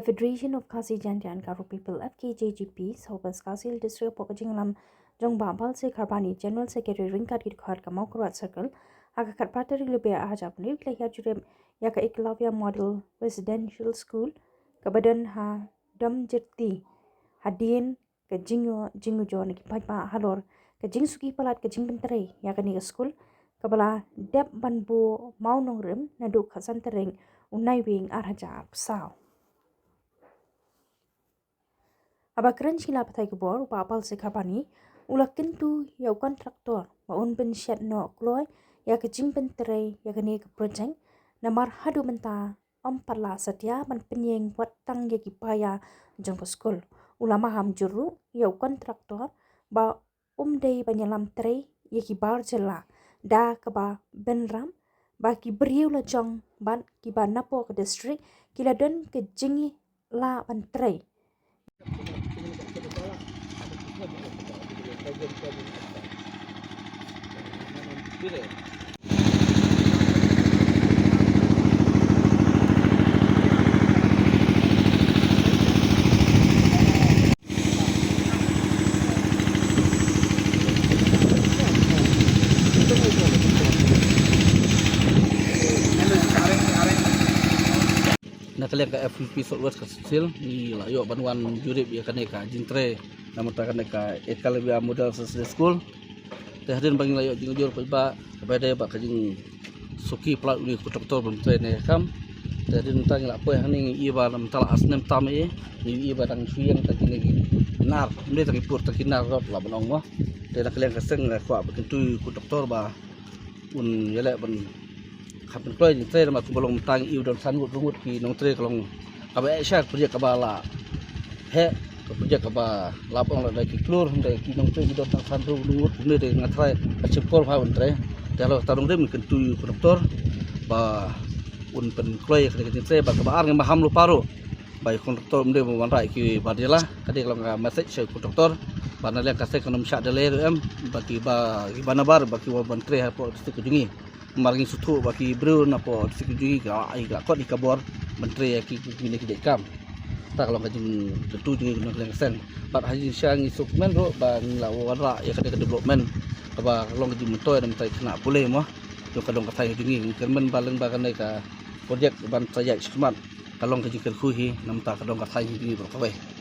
Federation of Khasi Janjan Garo People FKJGP Sobas Kasil District Pokajinglam Jong Babal se Kharbani General Secretary Ringkat Khar Kamau Kurat Circle Hakakat Patari Lebe Ahajap New Klaya Jurem Yaka Eklavia Model Residential School Kabadan Ha Dam Jirti Hadien ke Jingu Jo Niki Pajma Halor ke Jingsuki Palat ke Jingbentere Yaka Niga School Kabala Dep Banbu Maunong Rim Naduk Kasantering Unai Wing Arhaja Sao Abakran sila patai kebor papal sekapani ulak kentu yau kontraktor maun ben syat no kloy ya kejing pentere ya kene ke project namar hadu menta parla satya ban penyeng buat tang ya kipaya jong skul ulama ham juru yau kontraktor ba dei banyalam tere ya kibar jela da keba benram ba ki beriu la jong ban kiba napo ke district kila don ke jingi la ban tere Nak kalian ke FVP Southwest Kasil ni lah yuk banuan jurip ya kan ka jintre nama tak kan ka ekalibia model school tehadin bagi lah yuk jingujur pa kepada ba kajing suki plat ni kontraktor bentre ne kam tehadin tang la apa yang ni iba nam tala asnem tam ni iba tang suyang tak ni nar ni tak ipur tak kinar rot la banong mo teh kalian keseng ko bentu kontraktor ba un yele ban kapten kloy ni tre ma kubolong tang iu don sangut rungut ki nong tre kalong kabe syar projek kabala he projek kaba lapong la ki klur hande ki nong tre don tang sanru rungut ne de ngatrai acipol ha tre telo tarung re mungkin tu kontraktor ba un pen kloy ke tre ba kabar ngam ham lu paru ba kontraktor mde mo rai ki badela kade kalong message kontraktor bana le kase konom syak dele em baki ba gimana bar baki wa bantre ha po district jungi margin sutu baki bro na po district ga ai ga kot ikabor menteri ki kini ki dekam tak kalau kajing tentu jungi guna lengsen bat haji syang isukmen ro ban la wara ya kada development ba long kajing mentoy dan mentai kena boleh mo yo kadong katai jungi kermen baleng bagan ka projek ban projek smart kalong kajing kerkuhi nam ta kadong katai jungi berkawe